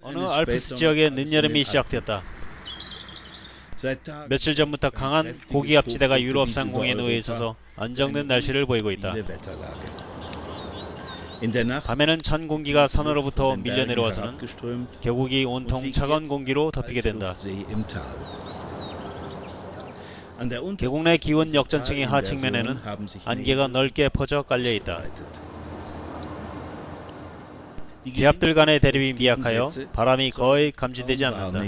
어느 알프스 지역의 늦여름이 시작되었다. 며칠 전부터 강한 고기압지대가 유럽 상공에 놓여 있어서 안정된 날씨를 보이고 있다. 밤에는 찬 공기가 산으로부터 밀려 내려와서는 계곡이 온통 차가운 공기로 덮이게 된다. 계곡 내 기온 역전층의 하층면에는 안개가 넓게 퍼져 깔려 있다. 기압들 간의 대립이 미약하여 바람이 거의 감지되지 않는다.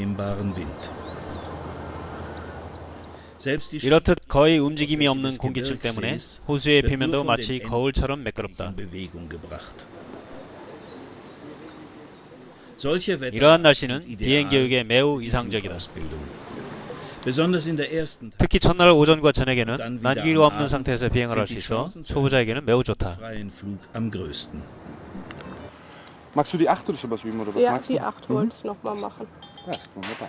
이렇듯 거의 움직임이 없는 공기층 때문에 호수의 표면도 마치 거울처럼 매끄럽다. 이러한 날씨는 비행 교육에 매우 이상적이다. 특히 첫날 오전과 저녁에는 난기가 없는 상태에서 비행을 할 수 있어 초보자에게는 매우 좋다. Magst du die 8 oder sowas üben oder was Ja, magst du? die 8 wollte ich nochmal machen. Ja, ist wunderbar.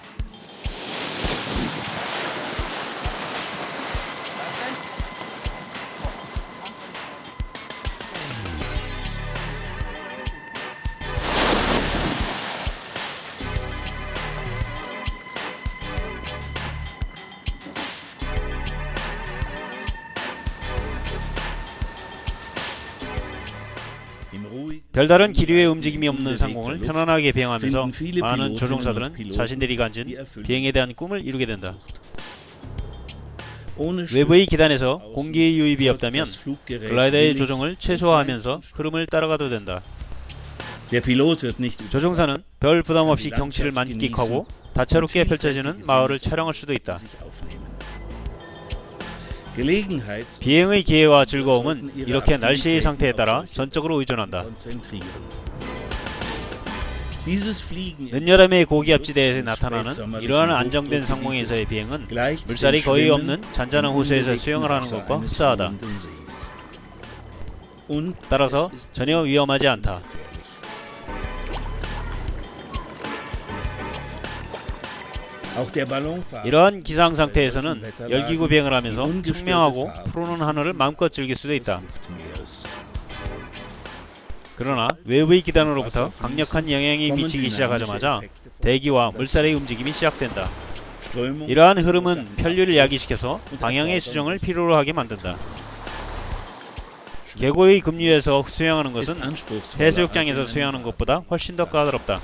별다른 기류의 움직임이 없는 상공을 편안하게 비행하면서 많은 조종사들은 자신들이 가진 비행에 대한 꿈을 이루게 된다. 외부의 기단에서 공기의 유입이 없다면 글라이더의 조종을 최소화하면서 흐름을 따라가도 된다. 조종사는 별 부담 없이 경치를 만끽하고 다채롭게 펼쳐지는 마을을 촬영할 수도 있다. 비행의 기회와 즐거움은 이렇게 날씨의 상태에 따라 전적으로 의존한다. 늦여름의 고기압지대에서 나타나는 이러한 안정된 상공에서의 비행은 물살이 거의 없는 잔잔한 호수에서 수영을 하는 것과 흡사하다. 따라서 전혀 위험하지 않다. 이러한 기상 상태에서는 열기구 비행을 하면서 청명하고 푸르른 하늘을 마음껏 즐길 수도 있다. 그러나 외부의 기단으로부터 강력한 영향이 미치기 시작하자마자 대기와 물살의 움직임이 시작된다. 이러한 흐름은 편류를 야기시켜서 방향의 수정을 필요로 하게 만든다. 계곡의 급류에서 수영하는 것은 해수욕장에서 수영하는 것보다 훨씬 더 까다롭다.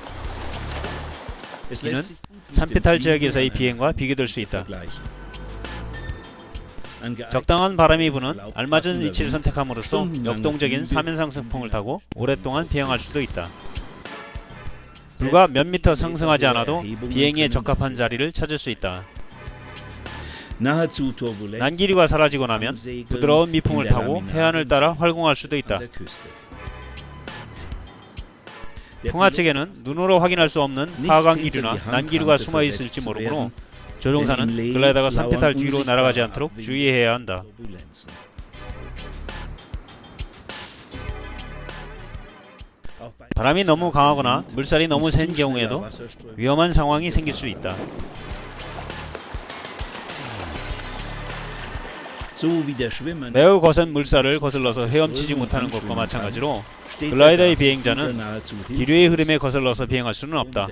이는 산패탈 지역에서의 비행과 비교될 수 있다. 적당한 바람이 부는 알맞은 위치를 선택함으로써 역동적인 사면상 승풍을 타고 오랫동안 비행할 수도 있다. 불과 몇 미터 상승하지 않아도 비행에 적합한 자리를 찾을 수 있다. 난기류가 사라지고 나면 부드러운 미풍을 타고 해안을 따라 활공할 수도 있다. 풍하측에는 눈으로 확인할 수 없는 하강기류나 난기류가 숨어 있을지 모르므로 조종사는 글라이더가 산패탈 뒤로 날아가지 않도록 주의해야 한다. 바람이 너무 강하거나 물살이 너무 센 경우에도 위험한 상황이 생길 수 있다. 매우 거센 물살을 거슬러서 헤엄치지 못하는 것과 마찬가지로 글라이더의 비행자는 기류의 흐름에 거슬러서 비행할 수는 없다.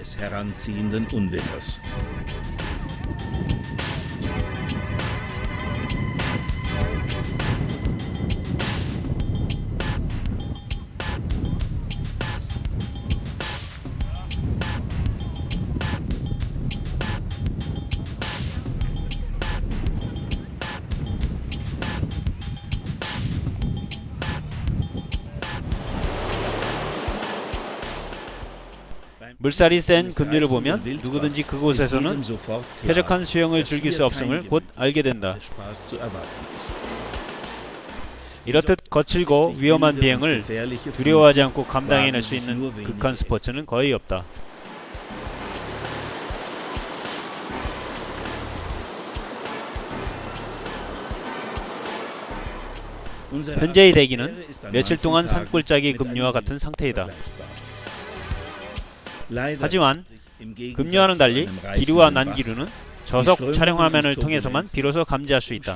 물살이 센 급류를 보면 누구든지 그곳에서는 쾌적한 수영을 즐길 수 없음을 곧 알게 된다. 이렇듯 거칠고 위험한 비행을 두려워하지 않고 감당해낼 수 있는 극한 스포츠는 거의 없다. 현재의 대기는 며칠 동안 산골짜기 급류와 같은 상태이다. 하지만 급류와는 달리 기류와 난기류는 저속 촬영 화면을 통해서만 비로소 감지할 수 있다.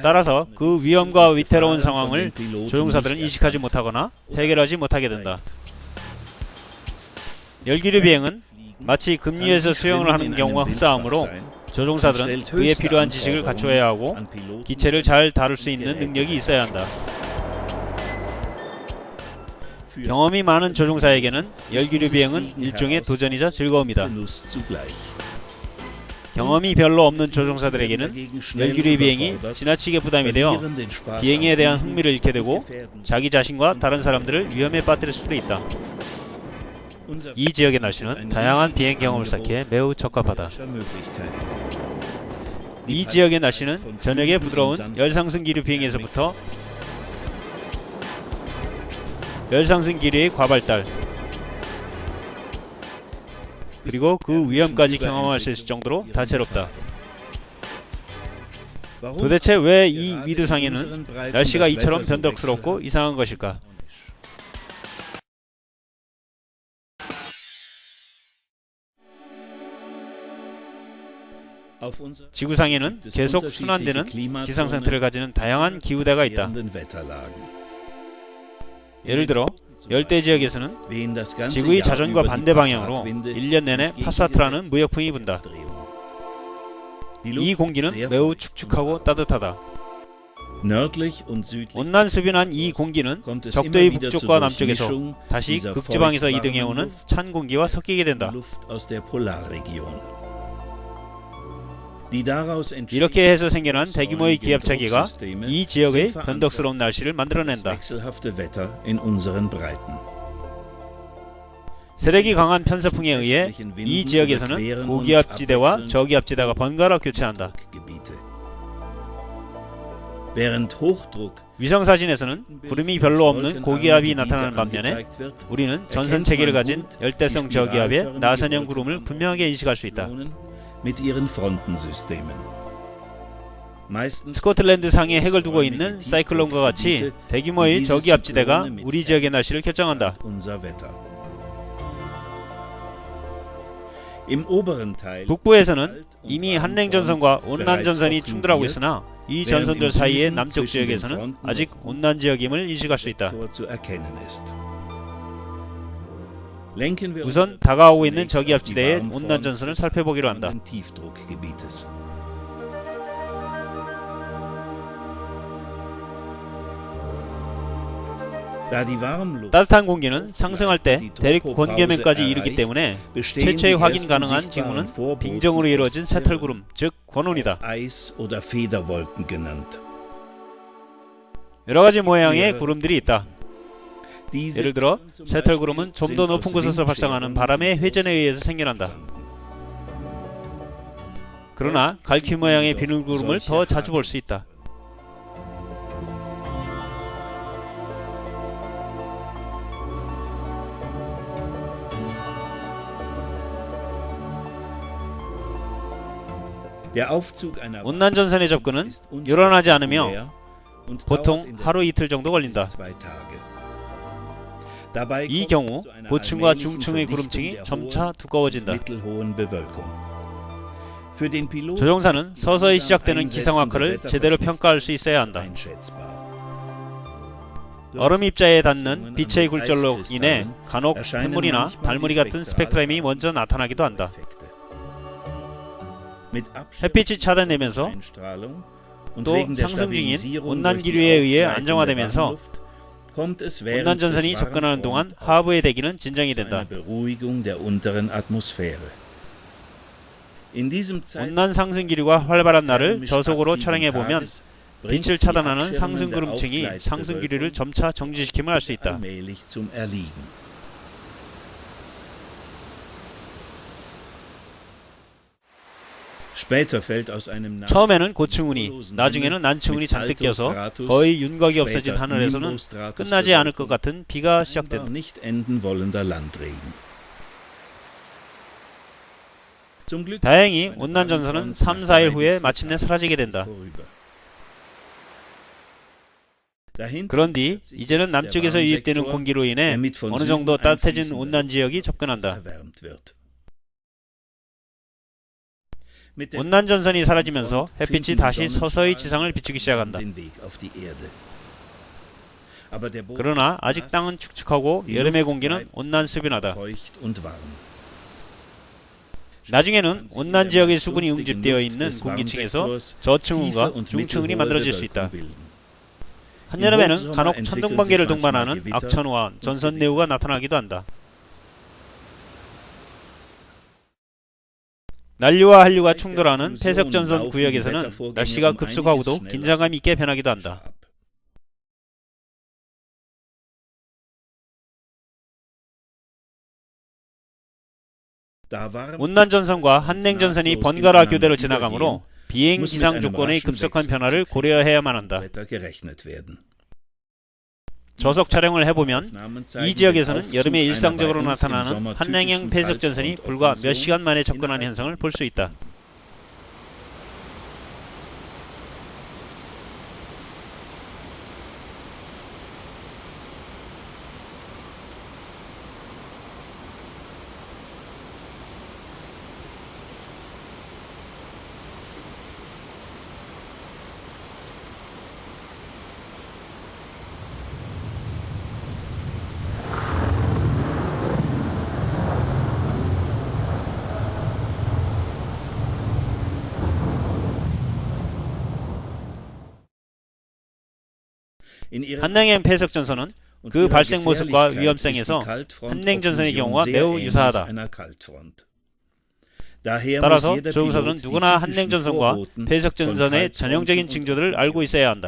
따라서 그 위험과 위태로운 상황을 조종사들은 인식하지 못하거나 해결하지 못하게 된다. 열기류 비행은 마치 급류에서 수영을 하는 경우와 흡사하므로 조종사들은 그에 필요한 지식을 갖추어야 하고 기체를 잘 다룰 수 있는 능력이 있어야 한다. 경험이 많은 조종사에게는 열기류 비행은 일종의 도전이자 즐거움이다. 경험이 별로 없는 조종사들에게는 열기류 비행이 지나치게 부담이 되어 비행에 대한 흥미를 잃게 되고 자기 자신과 다른 사람들을 위험에 빠뜨릴 수도 있다. 이 지역의 날씨는 다양한 비행 경험을 쌓기에 매우 적합하다. 이 지역의 날씨는 저녁에 부드러운 열상승 기류 비행에서부터 열상승 기류의 과발달 그리고 그 위험까지 경험할 수 있을 정도로 다채롭다. 도대체 왜 이 위두상에는 날씨가 이처럼 변덕스럽고 이상한 것일까? 지구상에는 계속 순환되는 기상상태를 가지는 다양한 기후대가 있다. 예를 들어 열대지역에서는 지구의 자전과 반대 방향으로 1년 내내 파사트라는 무역풍이 분다. 이 공기는 매우 축축하고 따뜻하다. 온난습이 이 공기는 적도의 북쪽과 남쪽에서 다시 극지방에서 이동해오는 찬 공기와 섞이게 된다. 이렇게 해서 생겨난 대규모의 기압차기가 이 지역의 변덕스러운 날씨를 만들어낸다. 세력이 강한 편서풍에 의해 이 지역에서는 고기압지대와 저기압지대가 번갈아 교체한다. 위성사진에서는 구름이 별로 없는 고기압이 나타나는 반면에 우리는 전선체계를 가진 열대성 저기압의 나선형 구름을 분명하게 인식할 수 있다. 스코틀랜드 상에 핵을 두고 있는 사이클론과 같이 대규모의 저기압지대가 우리 지역의 날씨를 결정한다. 북부에서는 이미 한랭전선과 온난전선이 충돌하고 있으나 이 전선들 사이의 남쪽 지역에서는 아직 온난지역임을 인식할 수 있다. 우선 다가오고 있는 저기압지대의 온난전선을 살펴보기로 한다. 따뜻한 공기는 상승할 때 대륙 권계면까지 이르기 때문에 최초의 확인 가능한 징후는 빙정으로 이루어진 새털구름, 즉 권온이다. 여러가지 모양의 구름들이 있다. 예를 들어 새털구름은 좀 더 높은 곳에서 발생하는 바람의 회전에 의해서 생겨난다. 그러나 갈퀴 모양의 비늘구름을 더 자주 볼 수 있다. 온난전선의 접근은 요란하지 않으며 보통 하루 이틀 정도 걸린다. 이 경우 고층과 중층의 구름층이 점차 두꺼워진다. 조종사는 서서히 시작되는 기상악화를 제대로 평가할 수 있어야 한다. 얼음 입자에 닿는 빛의 굴절로 인해 간혹 햇물이나 달무리 같은 스펙트럼이 먼저 나타나기도 한다. 햇빛이 차단되면서 또 상승 중인 온난기류에 의해 안정화되면서 온난전선이 접근하는 동안 하부의 대기는 진정이 된다. 온난 상승기류가 활발한 날을 저속으로 촬영해보면 빛을 차단하는 상승구름층이 상승기류를 점차 정지시킴을 알 수 있다. 처음에는 고층운이, 나중에는 난층운이 잔뜩 껴서 거의 윤곽이 없어진 하늘에서는 끝나지 않을 것 같은 비가 시작된다. 다행히 온난전선은 3-4일 후에 마침내 사라지게 된다. 그런 뒤 이제는 남쪽에서 유입되는 공기로 인해 어느 정도 따뜻해진 온난지역이 접근한다. 온난전선이 사라지면서 햇빛이 다시 서서히 지상을 비추기 시작한다. 그러나 아직 땅은 축축하고 여름의 공기는 온난습연하다. 나중에는 온난 지역의 수분이 응집되어 있는 공기층에서 저층운과 중층운이 만들어질 수 있다. 한여름에는 간혹 천둥번개를 동반하는 악천후와 전선내우가 나타나기도 한다. 난류와 한류가 충돌하는 폐석전선 구역에서는 날씨가 급속하고도 긴장감 있게 변하기도 한다. 온난전선과 한냉전선이 번갈아 교대로 지나가므로 비행 기상 조건의 급속한 변화를 고려해야만 한다. 저속 촬영을 해보면 이 지역에서는 여름에 일상적으로 나타나는 한냉형 폐석전선이 불과 몇 시간 만에 접근하는 현상을 볼 수 있다. 한냉형 폐석전선은 그 발생 모습과 위험성에서 한냉전선의 경우와 매우 유사하다. 따라서 조종사들은 누구나 한냉전선과 폐석전선의 전형적인 징조들을 알고 있어야 한다.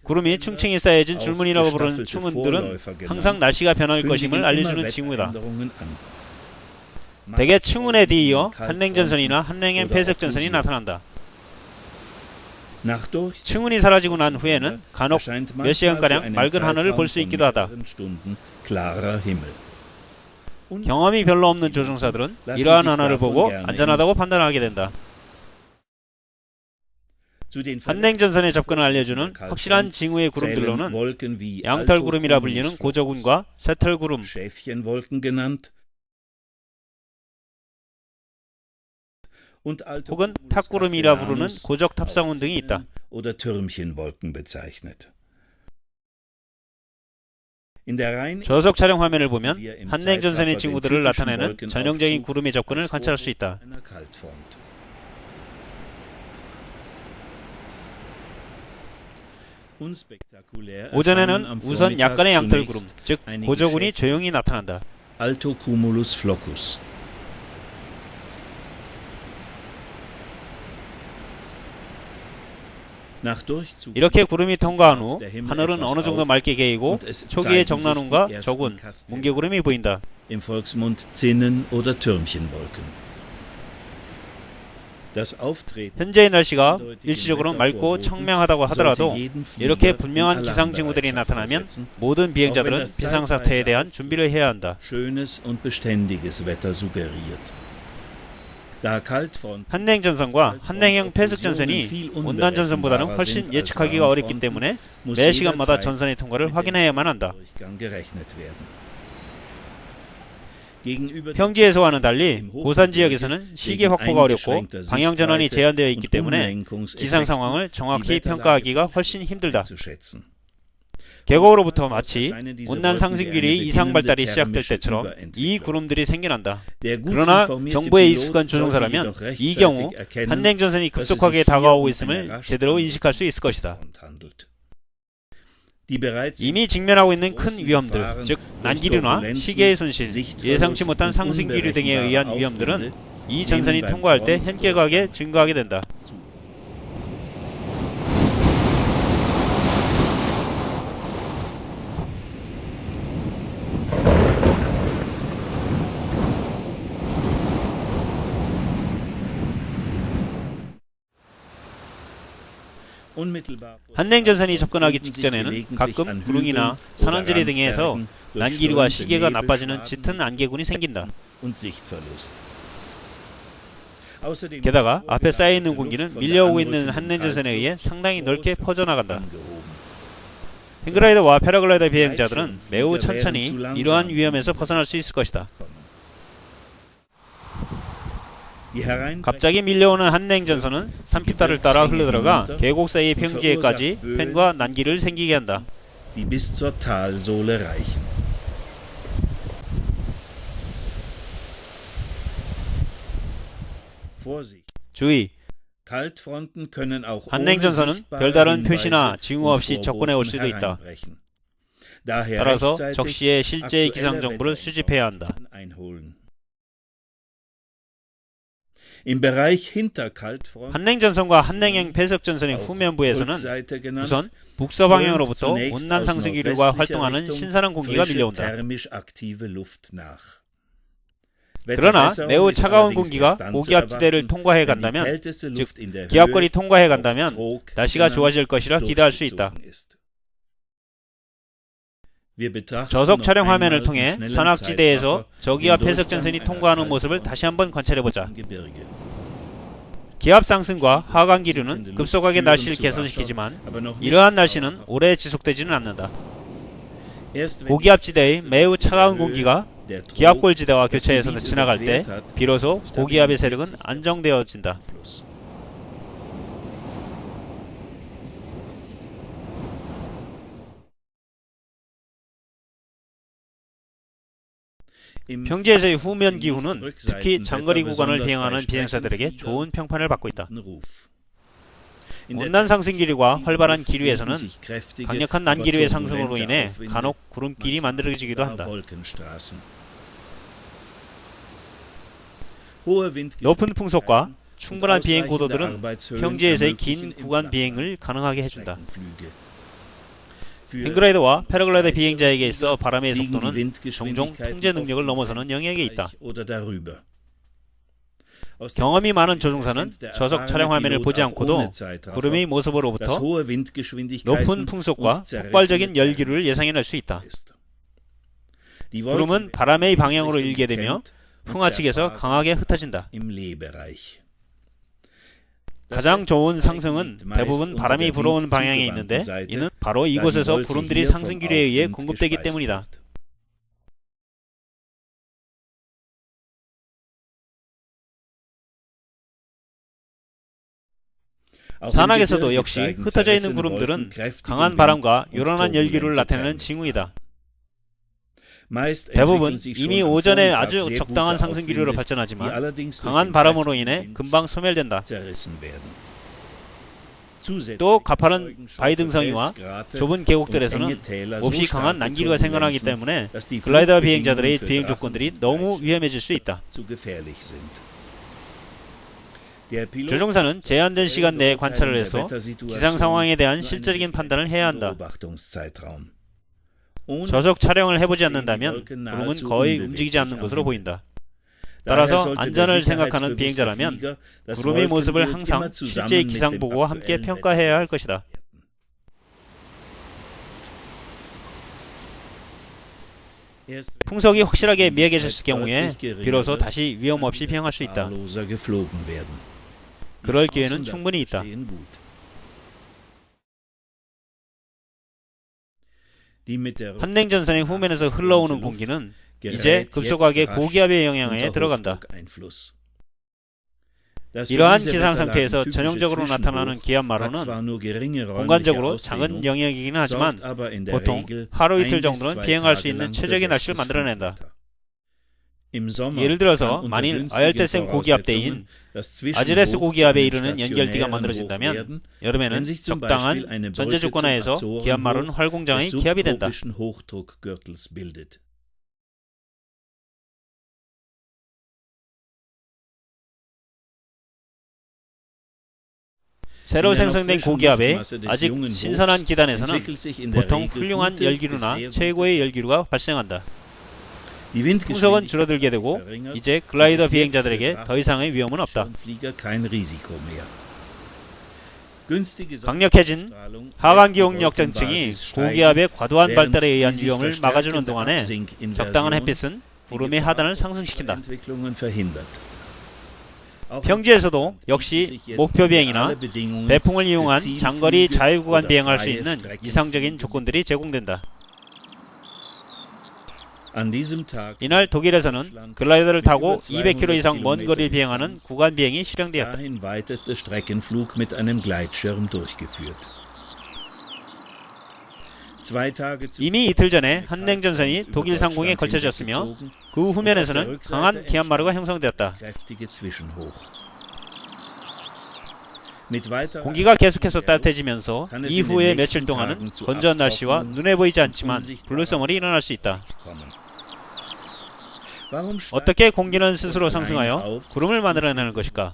구름이 충칭에 쌓여진 줄무늬라고 부르는 충운들은 항상 날씨가 변할 것임을 알려주는 징후다. 대개 충운에 뒤이어 한냉전선이나 한냉형 폐석전선이 나타난다. 충운이 사라지고 난 후에는 간혹 몇 시간가량 맑은 하늘을 볼 수 있기도 하다. 경험이 별로 없는 조종사들은 이러한 하늘을 보고 안전하다고 판단하게 된다. 한냉전선에 접근을 알려주는 확실한 징후의 구름들로는 양털구름이라 불리는 고저군과 새털구름, 혹은 탑구름이라 부르는 고적탑상운 등이 있다. 저속 촬영 화면을 보면 한냉전선의 징후들을 나타내는 전형적인 구름의 접근을 관찰할 수 있다. 오전에는 우선 약간의 양털구름, 즉 고저군이 조용히 나타난다. 이렇게 구름이 통과한 후 하늘은 어느 정도 맑게 개이고 초기의 정난운과 적운, 뭉게구름이 보인다. 현재의 날씨가 일시적으로 맑고 청명하다고 하더라도 이렇게 분명한 기상 징후들이 나타나면 모든 비행자들은 비상사태에 대한 준비를 해야 한다. 한냉전선과 한냉형 폐석전선이 온난전선보다는 훨씬 예측하기가 어렵기 때문에 매 시간마다 전선의 통과를 확인해야만 한다. 평지에서와는 달리 고산 지역에서는 시계 확보가 어렵고 방향 전환이 제한되어 있기 때문에 기상 상황을 정확히 평가하기가 훨씬 힘들다. 계곡으로부터 마치 온난 상승기류의 이상 발달이 시작될 때처럼 이 구름들이 생겨난다. 그러나 정보에 익숙한 조종사라면 이 경우 한냉전선이 급속하게 다가오고 있음을 제대로 인식할 수 있을 것이다. 이미 직면하고 있는 큰 위험들, 즉 난기류나 시계의 손실, 예상치 못한 상승기류 등에 의한 위험들은 이 전선이 통과할 때 현격하게 증가하게 된다. 한냉전선이 접근하기 직전에는 가끔 구릉이나 산원지리 등에서 난기류와 시계가 나빠지는 짙은 안개군이 생긴다. 게다가 앞에 쌓여있는 공기는 밀려오고 있는 한냉전선에 의해 상당히 넓게 퍼져나간다. 행글라이더와 패러글라이더 비행자들은 매우 천천히 이러한 위험에서 벗어날 수 있을 것이다. 갑자기 밀려오는 한냉전선은 산피타를 따라 흘러들어가 계곡 사이 평지에까지 팬과 난기를 생기게 한다. die bis zur Talsohle reichen. Vorsicht! 주의! Kaltfronten können auch ohne 한냉전선은 sichtbare 별다른 표시나 Hinweise 징후 없이 und 접근해 올 수도 Vorboten 있다. hereinbrechen. Daher 따라서 rechtzeitig 적시에 실제의 aktuelle 기상 정보를 수집해야 한다. Wetterinformationen einholen. Im Bereich hinter Kaltfront, 한냉전선과 한냉형 배석전선의 후면부에서는 Rückseite genannt, 우선 북서방향으로부터 zunächst 온난 aus 상승기류가 nordwestlicher 활동하는 Richtung 신선한 공기가 frische, 밀려온다. thermisch aktive Luft nach. 그러나 Wetterbesserung 매우 ist 차가운 allerdings 공기가 erst dann zu 고기압지대를 erwarten, 통과해 wenn die 간다면, kälteste 즉 Luft in der 기압권이 Höhe, 통과해 auch 간다면 Trog 날씨가 genannt, 좋아질 것이라 기대할 수 있다. durchgezogen ist. Wir betrachten 저속 noch 촬영 화면을 einmal 통해 im schnellen 산악지대에서 Zeitraffer 저기압 den 배석전선이 Durchgang 통과하는 einer 모습을 다시 한번 관찰해보자. kaltfrontigen Gebirge. 기압 상승과 하강 기류는 급속하게 날씨를 개선시키지만 이러한 날씨는 오래 지속되지는 않는다. Erst wenn 고기압지대의 매우 차가운 공기가 der Trog 기압골지대와 das 교차해서 Gebiet 지나갈 때 überquert hat, 비로소 고기압의 세력은 안정되어진다. Fluss. Im 평지에서의 후면 기후는 특히 장거리 구간을 비행하는 비행사들에게 좋은 평판을 받고 있다. Ruf. 온난 상승 기류와 활발한 기류에서는 강력한 난기류의 상승으로 인해 간혹 구름길이 만들어지기도 한다. 높은 풍속과 충분한 비행 고도들은 평지에서의 긴 구간 비행을 가능하게 해준다. 행글라이더와 패러글라이더 비행자에게 있어 바람의 속도는 종종 통제 능력을 넘어서는 영역에 있다. 경험이 많은 조종사는 저속 촬영 화면을 보지 않고도 구름의 모습으로부터 높은 풍속과 폭발적인 열기류를 예상해낼 수 있다. 구름은 바람의 방향으로 일게 되며 풍하측에서 강하게 흩어진다. 가장 좋은 상승은 대부분 바람이 불어오는 방향에 있는데 이는 바로 이곳에서 구름들이 상승기류에 의해 공급되기 때문이다. 산악에서도 역시 흩어져 있는 구름들은 강한 바람과 요란한 열기류를 나타내는 징후이다. 대부분 이미 오전에 아주 적당한 상승기류로 발전하지만 강한 바람으로 인해 금방 소멸된다. 또 가파른 바위등성이와 좁은 계곡들에서는 몹시 강한 난기류가 생겨나기 때문에 글라이더 비행자들의 비행 조건들이 너무 위험해질 수 있다. 조종사는 제한된 시간 내에 관찰을 해서 기상 상황에 대한 실질적인 판단을 해야 한다. 저속 촬영을 해보지 않는다면 구름은 거의 움직이지 않는 것으로 보인다. 따라서 안전을 생각하는 비행자라면 구름의 모습을 항상 실제의 기상 보고와 함께 평가해야 할 것이다. 풍속이 확실하게 미약해졌을 경우에 비로소 다시 위험 없이 비행할 수 있다. 그럴 기회는 충분히 있다. 한냉전선의 후면에서 흘러오는 공기는 이제 급속하게 고기압의 영향에 들어간다. 이러한 기상 상태에서 전형적으로 나타나는 기압마로는 공간적으로 작은 영역이긴 하지만 보통 하루 이틀 정도는 비행할 수 있는 최적의 날씨를 만들어낸다. 예를 들어서 만일 아열대성 고기압대인 아지레스 고기압에 이르는 연결띠가 만들어진다면 여름에는 적당한 전제 조건 하에서 기압마루는 활공장의 기압이 된다. 새로 생성된 고기압에 아직 신선한 기단에서는 보통 훌륭한 열기류나 최고의 열기류가 발생한다. 풍속은 줄어들게 되고 이제 글라이더 비행자들에게 더 이상의 위험은 없다. 강력해진 하강기온 역전층이 고기압의 과도한 발달에 의한 위험을 막아주는 동안에 적당한 햇빛은 구름의 하단을 상승시킨다. 평지에서도 역시 목표 비행이나 배풍을 이용한 장거리 자유구간 비행할 수 있는 이상적인 조건들이 제공된다. An diesem Tag 이날 독일에서는 글라이더를 타고 200km 이상 먼 거리를 비행하는 구간 비행이 실행되었다. dahin weiteste Streckenflug mit einem Gleitschirm durchgeführt. 이미 이틀 전에 한 냉전선이 독일 상공에 걸쳐졌으며 그 후면에서는 강한 기압마루가 형성되었다. 공기가 계속해서 따뜻해지면서 이후의 며칠 동안은 건조한 날씨와 눈에 보이지 않지만 블루서멀이 일어날 수 있다. 어떻게 공기는 스스로 상승하여 구름을 만들어내는 것일까?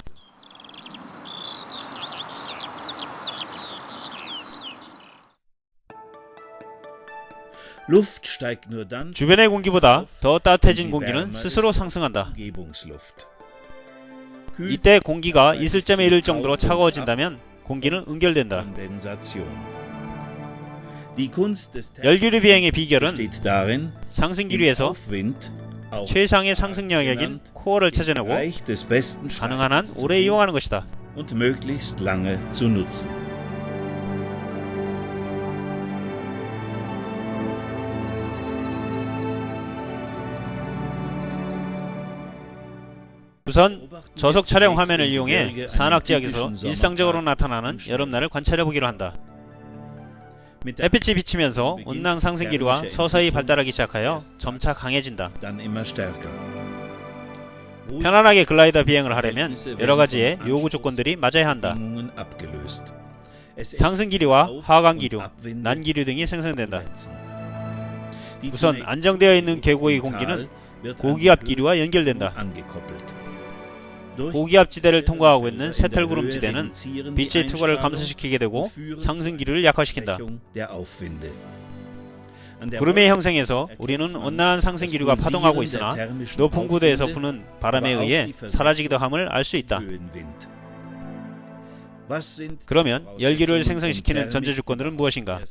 주변의 공기보다 더 따뜻해진 공기는 스스로 상승한다. 이때 공기가 이슬점에 이를 정도로 차가워진다면 공기는 응결된다. 열기류 비행의 비결은 상승기류에서 최상의 상승 영역인 코어를 찾아내고 가능한 한 오래 이용하는 것이다. und möglichst lange zu nutzen. 우선 저속 촬영 화면을 이용해 산악지역에서 일상적으로 나타나는 여름날을 관찰해 보기로 한다. 햇빛이 비치면서 온난 상승 기류가 서서히 발달하기 시작하여 점차 강해진다. 편안하게 글라이더 비행을 하려면 여러가지의 요구 조건들이 맞아야 한다. 상승 기류와 하강 기류, 난 기류 등이 생성된다. 우선 안정되어 있는 계곡의 공기는 고기압 기류와 연결된다. 고기압 지대를 통과하고 있는 쇠털구름 지대는 빛의 투과를 감소시키게 되고 상승 기류를 약화시킨다. 구름의 형성에서 우리는 온난한 상승 기류가 파동하고 있으나 높은 구도에서 부는 바람에 의해 사라지기도 함을 알 수 있다. 그러면 열기를 생성시키는 전제 조건들은 무엇인가?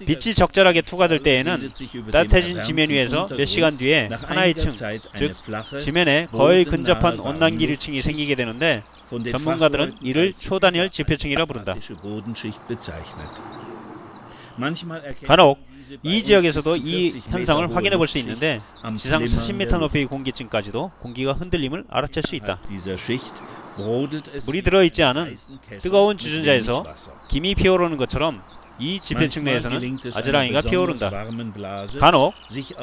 빛이 적절하게 투과될 때에는 따뜻해진 지면 위에서 몇 시간 뒤에 하나의 층, 즉 지면에 거의 근접한 온난기류층이 생기게 되는데 전문가들은 이를 초단열 지표층이라 부른다. 간혹 이 지역에서도 이 현상을 확인해 볼 수 있는데 지상 40m 높이의 공기층까지도 공기가 흔들림을 알아챌 수 있다. 물이 들어있지 않은 뜨거운 주전자에서 김이 피어오르는 것처럼 이 지표층 내에서는 아즈랑이가 피어오른다. 간혹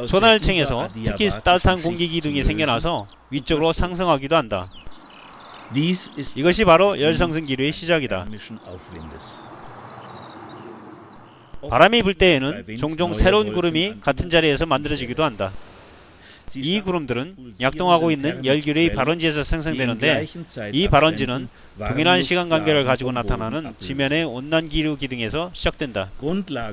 초단열층에서 특히 따뜻한 공기 기둥이 생겨나서 위쪽으로 상승하기도 한다. 이것이 바로 열상승 기류의 시작이다. 바람이 불 때에는 종종 새로운 구름이 같은 자리에서 만들어지기도 한다. 이 구름들은 약동하고 있는 열기류의 발원지에서 생성되는데 이 발원지는 동일한 시간 간격을 가지고 나타나는 지면의 온난기류 기둥에서 시작된다.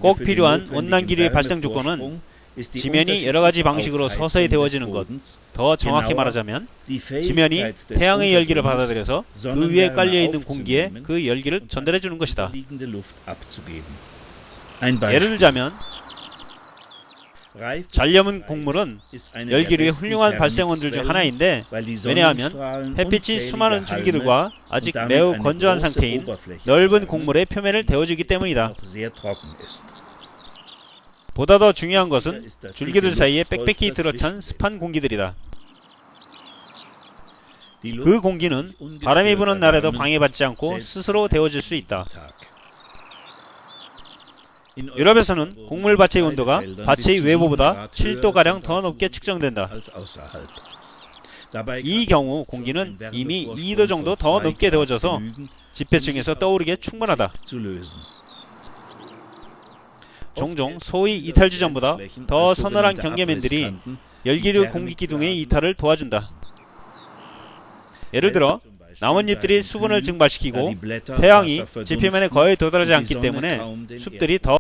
꼭 필요한 온난기류의 발생 조건은 지면이 여러가지 방식으로 서서히 데워지는 것, 더 정확히 말하자면 지면이 태양의 열기를 받아들여서 그 위에 깔려있는 공기에 그 열기를 전달해주는 것이다. 예를 들자면 잘 염은 곡물은 열기류의 훌륭한 발생 원들 중 하나인데 왜냐하면 햇빛이 수많은 줄기들과 아직 매우 건조한 상태인 넓은 곡물의 표면을 데워주기 때문이다. 보다 더 중요한 것은 줄기들 사이에 빽빽히 들어찬 습한 공기들이다. 그 공기는 바람이 부는 날에도 방해받지 않고 스스로 데워질 수 있다. 유럽에서는 곡물밭의 온도가 밭의 외부보다 7도가량 더 높게 측정된다. 이 경우 공기는 이미 2도 정도 더 높게 데워져서 지표층에서 떠오르기에 충분하다. 종종 소위 이탈 지점보다 더 서늘한 경계면들이 열기류 공기 기둥의 이탈을 도와준다. 예를 들어 나뭇잎들이 수분을 증발시키고 태양이 지표면에 거의 도달하지 않기 때문에 숲들이 더